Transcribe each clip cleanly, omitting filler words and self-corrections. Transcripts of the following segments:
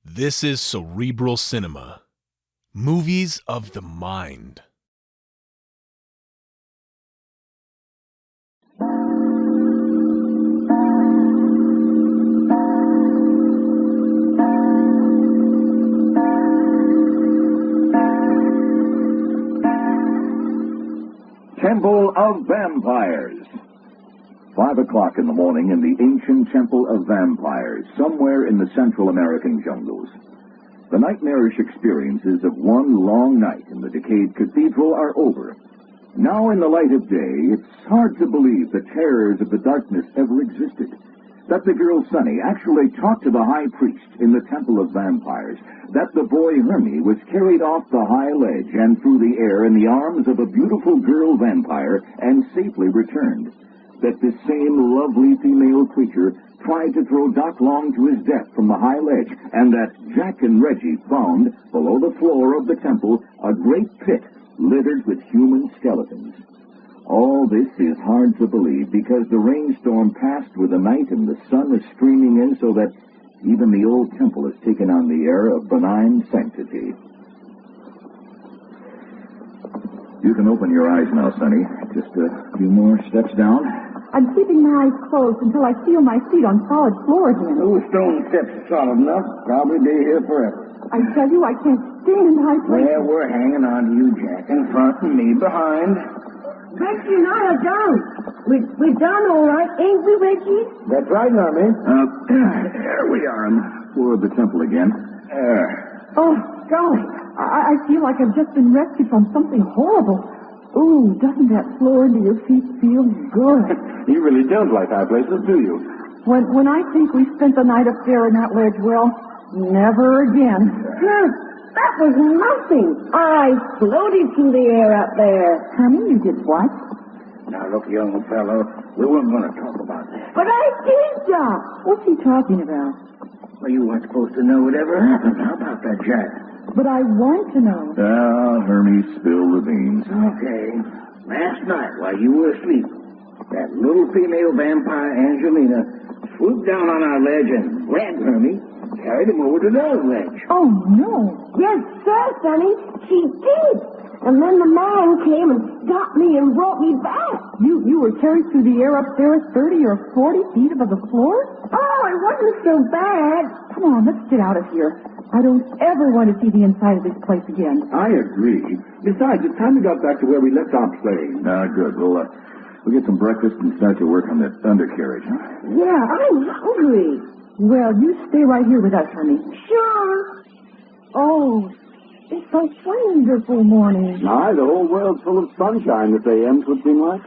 This is Cerebral Cinema. Movies of the mind. Temple of Vampires. 5 o'clock in the morning in the ancient Temple of Vampires, somewhere in the Central American jungles. The nightmarish experiences of one long night in the decayed cathedral are over. Now in the light of day, it's hard to believe the terrors of the darkness ever existed. That the girl Sunny actually talked to the high priest in the Temple of Vampires. That the boy Hermie was carried off the high ledge and through the air in the arms of a beautiful girl vampire and safely returned. That this same lovely female creature tried to throw Doc Long to his death from the high ledge, and that Jack and Reggie found, below the floor of the temple, a great pit littered with human skeletons. All this is hard to believe because the rainstorm passed with the night and the sun is streaming in so that even the old temple has taken on the air of benign sanctity. You can open your eyes now, Sonny. Just a few more steps down. I'm keeping my eyes closed until I feel my feet on solid floor again. Those stone steps are solid enough. Probably be here forever. I tell you, I can't stand high places. Well, we're hanging on to you, Jack, in front and me behind. Reggie and I are done. We're done all right, ain't we, Reggie? That's right, Narmy. There we are on the floor of the temple again. Oh, golly. I feel like I've just been rescued from something horrible. Ooh, doesn't that floor under your feet feel good? You really don't like high places, do you? When I think we spent the night up there in that ledge, well, never again. That was nothing. I floated through the air up there. Honey, you did what? Now, look, young fellow, we weren't going to talk about that. But I did, Doc. What's he talking about? Well, you weren't supposed to know whatever happened. How about that, Jack? But I want to know. Hermie, spill the beans. Okay. Last night, while you were asleep, that little female vampire, Angelina, swooped down on our ledge and grabbed Hermie, carried him over to the other ledge. Oh, no. Yes, sir, Sonny. She did. And then the man came and got me and brought me back. You were carried through the air up there 30 or 40 feet above the floor? Oh, it wasn't so bad. Come on, let's get out of here. I don't ever want to see the inside of this place again. I agree. Besides, it's time we got back to where we left off playing. Good. We'll get some breakfast and start to work on that undercarriage, huh? Yeah, I'm hungry. Well, you stay right here with us, honey. Sure. Oh, it's a wonderful morning. Aye, the whole world's full of sunshine this AM's would seem like.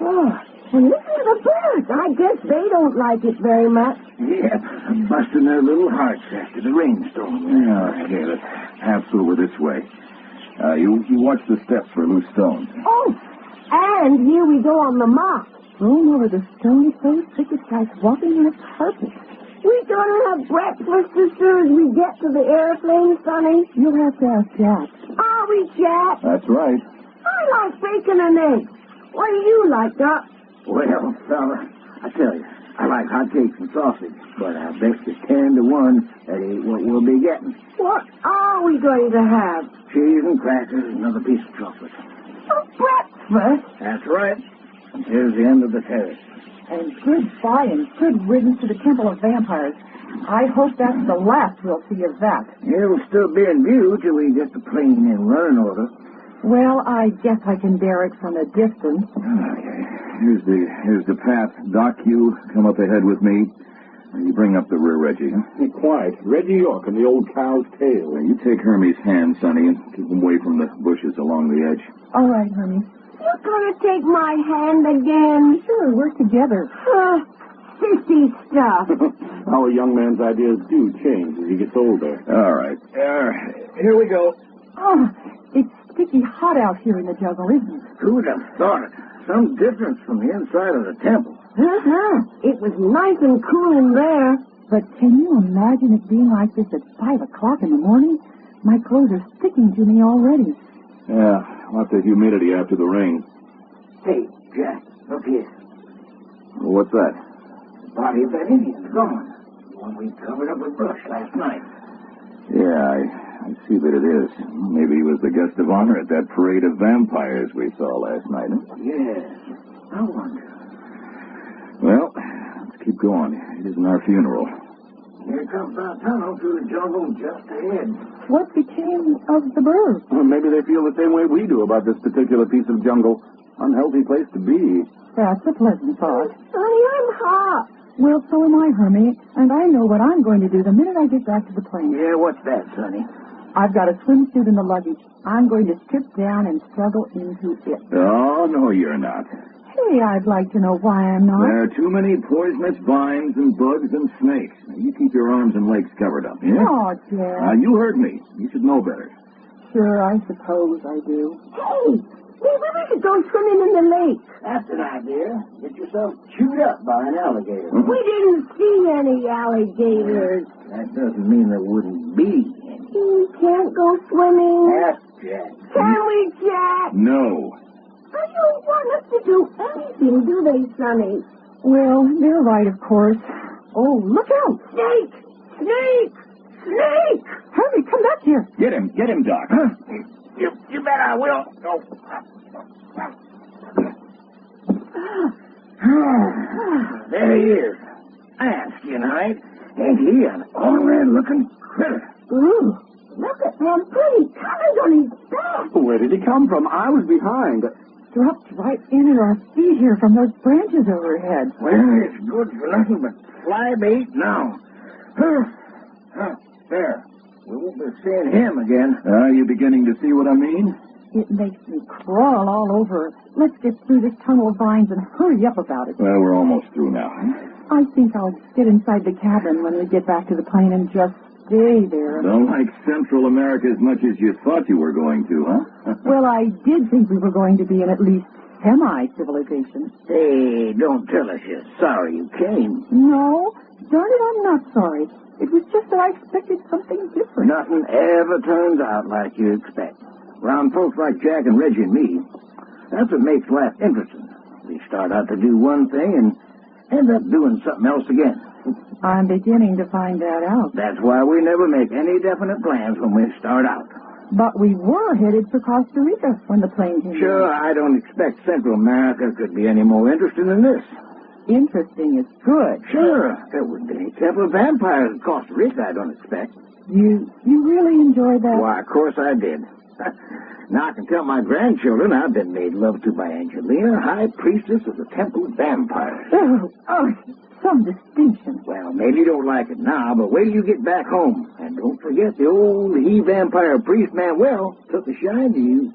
Oh, and listen to the birds. I guess they don't like it very much. Yep, busting their little hearts after the rainstorm. Yeah, okay, let's have over this way. You watch the steps for loose stones. Oh, and here we go on the mock. Thrown over the stony place, it's like walking on a carpet. We're going to have breakfast as soon as we get to the airplane, Sonny. You'll have to ask Jack. Are we, Jack? That's right. I like bacon and eggs. What do you like, Doc? Well, fella, I tell you, I like hotcakes and sausage, but I bet you 10 to 1 that ain't what we'll be getting. What are we going to have? Cheese and crackers and another piece of chocolate. For breakfast? That's right. And here's the end of the terrace. And goodbye and good riddance to the Temple of Vampires. I hope that's the last we'll see of that. It'll still be in view till we get the plane in running order. Well, I guess I can bear it from a distance. Okay. Here's the path. Doc, you come up ahead with me. And you bring up the rear, Reggie. Huh? Be quiet. Reggie York and the old cow's tail. You take Hermie's hand, Sonny, and keep him away from the bushes along the edge. All right, Hermie. You're going to take my hand again? Sure, we're together. Sissy stuff. Our young man's ideas do change as he gets older. All right. Here we go. Oh, it's sticky hot out here in the jungle, isn't it? Who'd have thought it? Some difference from the inside of the temple. It was nice and cool in there. But can you imagine it being like this at 5 o'clock in the morning? My clothes are sticking to me already. Yeah, lots of humidity after the rain. Hey, Jack, look here. Well, what's that? The body of that Indian's gone. one we covered up with brush last night. Yeah, I see that it is. Maybe he was the guest of honor at that parade of vampires we saw last night. Huh? Yes. I wonder. Well, let's keep going. It isn't our funeral. Here comes our tunnel through the jungle just ahead. What became of the birds? Well, maybe they feel the same way we do about this particular piece of jungle. Unhealthy place to be. That's a pleasant thought. Sonny, I'm hot. Well, so am I, Hermie, and I know what I'm going to do the minute I get back to the plane. Yeah, what's that, Sonny? I've got a swimsuit in the luggage. I'm going to strip down and struggle into it. Oh, no, you're not. Hey, I'd like to know why I'm not. There are too many poisonous vines and bugs and snakes. You keep your arms and legs covered up, yeah? Oh, Jack. You heard me. You should know better. Sure, I suppose I do. Hey, maybe we should go swimming in the lake. That's an idea. Get yourself chewed up by an alligator. We didn't see any alligators. That doesn't mean there wouldn't be any. We can't go swimming. Ask Jack. Can we, Jack? No. They don't want us to do anything, do they, Sonny? Well, they're right, of course. Oh, look out! Snake! Snake! Snake! Hermie, come back here. Get him, Doc. Huh? You bet I will. Oh. There he is. And Skinhide. Ain't he an ornery-looking critter? Ooh, look at them pretty colors on his back. Where did he come from? I was behind. Dropped right in at our feet here from those branches overhead. Well, it's good for nothing but fly bait now. There. We won't be seeing him again. Are you beginning to see what I mean? It makes me crawl all over. Let's get through this tunnel of vines and hurry up about it. Well, we're almost through now. I think I'll get inside the cabin when we get back to the plane and just stay there. Don't like Central America as much as you thought you were going to, huh? Well, I did think we were going to be in at least semi-civilization. Hey, don't tell us you're sorry you came. No, darn it, I'm not sorry. It was just that I expected something different. Nothing ever turns out like you expect. Around folks like Jack and Reggie and me, that's what makes life interesting. We start out to do one thing and end up doing something else again. I'm beginning to find that out. That's why we never make any definite plans when we start out. But we were headed for Costa Rica when the plane came Sure, in. I don't expect Central America could be any more interesting than this. Interesting is good. Sure, there wouldn't be any temple of vampires in Costa Rica, I don't expect. You really enjoyed that? Why, of course I did. Now I can tell my grandchildren I've been made love to by Angelina, High Priestess of the Temple of Vampires. Oh, some distinction. Well, maybe you don't like it now, but wait till you get back home. And don't forget the old he-vampire priest Manuel took a shine to you.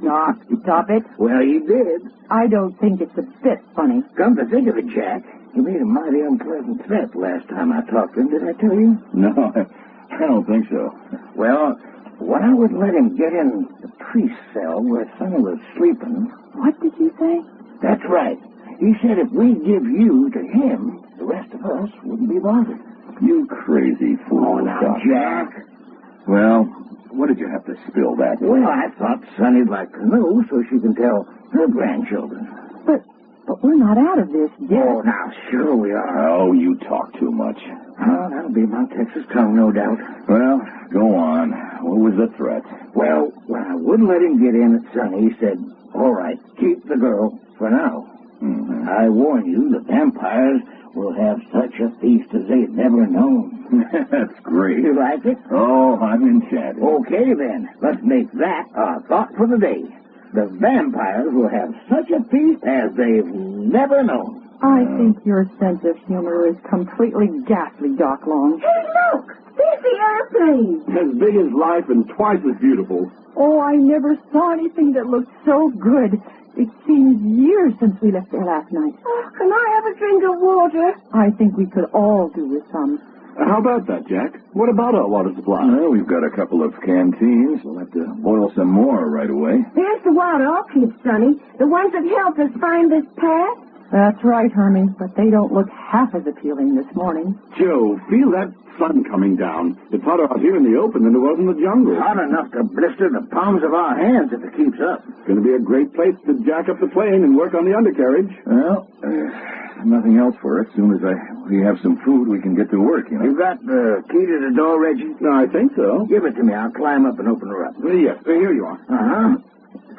Stop it. Well, he did. I don't think it's a bit funny. Come to think of it, Jack, you made a mighty unpleasant threat last time I talked to him. Did I tell you? No, I don't think so. Well, when I would let him get in the priest's cell where Sonny was sleeping... What did you say? That's right. He said if we give you to him, the rest of us wouldn't be bothered. You crazy fool. Oh, now, Doc. Jack. Well, what did you have to spill that? Well, I thought Sonny'd like to know so she can tell her grandchildren. But we're not out of this yet. Oh, now, sure we are. Oh, you talk too much. Oh, that'll be my Texas tongue, no doubt. Well, go on. What was the threat? Well, when I wouldn't let him get in at Sonny, he said, all right, keep the girl for now. Mm-hmm. I warn you, the vampires will have such a feast as they've never known. That's great. You like it? Oh, I'm enchanted. Okay, then. Let's make that our thought for the day. The vampires will have such a feast as they've never known. I think your sense of humor is completely ghastly, Doc Long. Hey, look! There's the airplane. As big as life and twice as beautiful. Oh, I never saw anything that looked so good. It seems years since we left there last night. Oh, can I have a drink of water? I think we could all do with some. How about that, Jack? What about our water supply? Well, we've got a couple of canteens. We'll have to boil some more right away. There's the wild orchids, Sonny. The ones that helped us find this path. That's right, Hermie, but they don't look half as appealing this morning. Joe, feel that sun coming down. It's hotter out here in the open than it was in the jungle. Hot enough to blister the palms of our hands if it keeps up. It's going to be a great place to jack up the plane and work on the undercarriage. Well, nothing else for us. As soon as we have some food, we can get to work, you know. You got the key to the door, Reggie? No, I think so. Give it to me. I'll climb up and open her up. Yes, here you are. Uh-huh.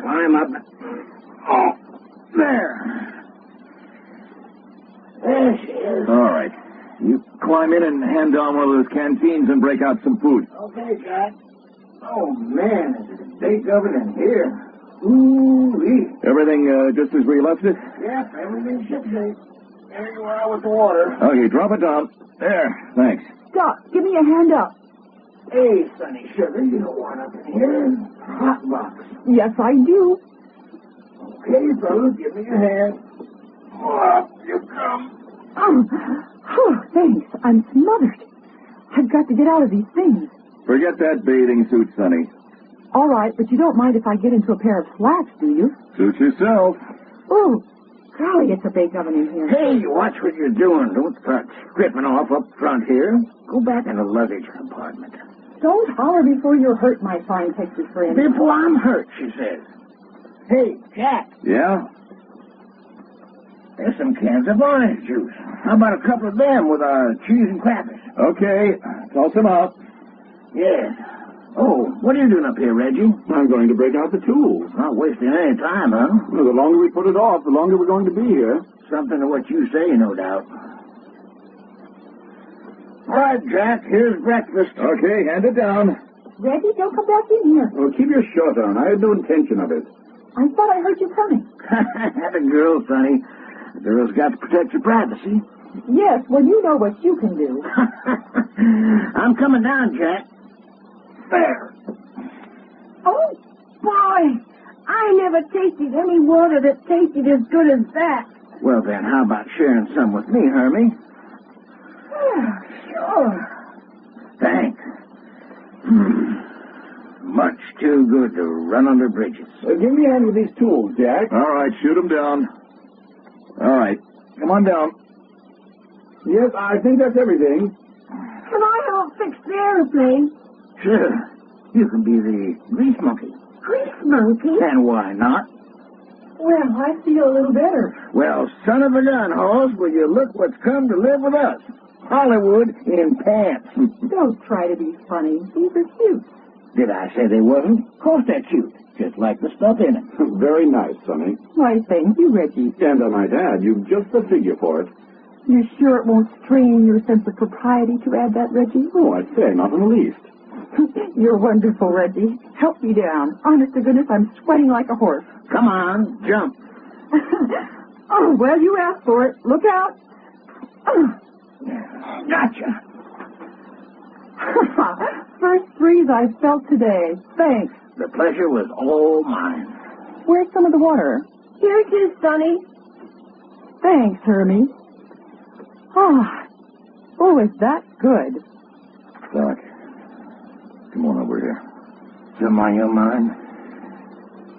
Climb up. Oh, there. There she is. All right. You climb in and hand down one of those canteens and break out some food. Okay, Jack. Oh, man, it's a big oven in here. Ooh-wee. Everything just as we left it? Yep, everything's shipshape. There you are with the water. Okay, drop it down. There. Thanks. Doc, give me a hand up. Hey, Sonny Sugar, you don't want up in here. Hot box. Yes, I do. Okay, fellas, give me your hand. Up you come. Thanks. I'm smothered. I've got to get out of these things. Forget that bathing suit, Sonny. All right, but you don't mind if I get into a pair of slacks, do you? Suit yourself. Oh, golly, it's a bake oven in here. Hey, watch what you're doing. Don't start stripping off up front here. Go back in the luggage compartment. Don't holler before you're hurt, my fine Texas friend. Before I'm hurt, she says. Hey, Jack, Yeah? there's some cans of orange juice. How about a couple of them with our cheese and crackers? Okay. Toss them out. Yeah. Oh, what are you doing up here, Reggie? I'm going to break out the tools. Not wasting any time, huh? Well, the longer we put it off, the longer we're going to be here. Something to what you say, no doubt. All right, Jack, here's breakfast. Okay, hand it down. Reggie, don't come back in here. Well, keep your shirt on. I had no intention of it. I thought I heard you coming. Have a girl, Sonny. The girl's got to protect your privacy. Yes, well, you know what you can do. I'm coming down, Jack. There. Oh, boy. I never tasted any water that tasted as good as that. Well, then, how about sharing some with me, Hermie? Sure. Thanks. Much too good to run under bridges. Give me a hand with these tools, Jack. All right, shoot them down. All right. Come on down. Yes, I think that's everything. Can I help fix the airplane? Sure. You can be the grease monkey. Grease monkey? And why not? Well, I feel a little better. Well, son of a gun, Halls, will you look what's come to live with us? Hollywood in pants. Don't try to be funny. These are cute. Did I say they wasn't? Of course they're cute. Just like the stuff in it. Very nice, Sonny. Why, thank you, Reggie. And I might add, you've just the figure for it. You're sure it won't strain your sense of propriety to add that, Reggie? Oh, I'd say not in the least. You're wonderful, Reggie. Help me down. Honest to goodness, I'm sweating like a horse. Come on, jump. Oh, well, you asked for it. Look out. Gotcha. First breeze I've felt today. Thanks. The pleasure was all mine. Where's some of the water? Here it is, Sonny. Thanks, Hermie. Oh, is that good? Doc, come on over here. Something on your mind?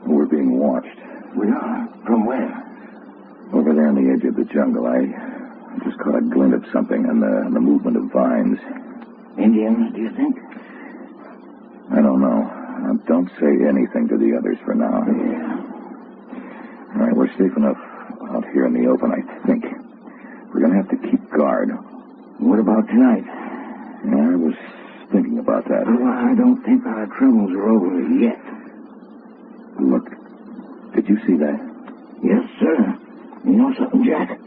We're being watched. We are. From where? Over there on the edge of the jungle, I just caught a glint of something in the movement of vines. Indians, do you think? I don't know. Don't say anything to the others for now. Yeah. All right, we're safe enough out here in the open, I think. We're going to have to keep guard. What about tonight? Yeah, I was thinking about that. Well, I don't think our troubles are over yet. Look, did you see that? Yes, sir. You know something, Jack?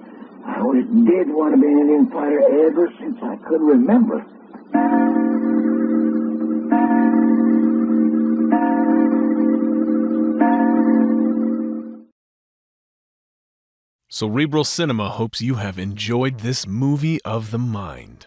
I always did want to be an Indian fighter ever since I could remember. Cerebral Cinema hopes you have enjoyed this movie of the mind.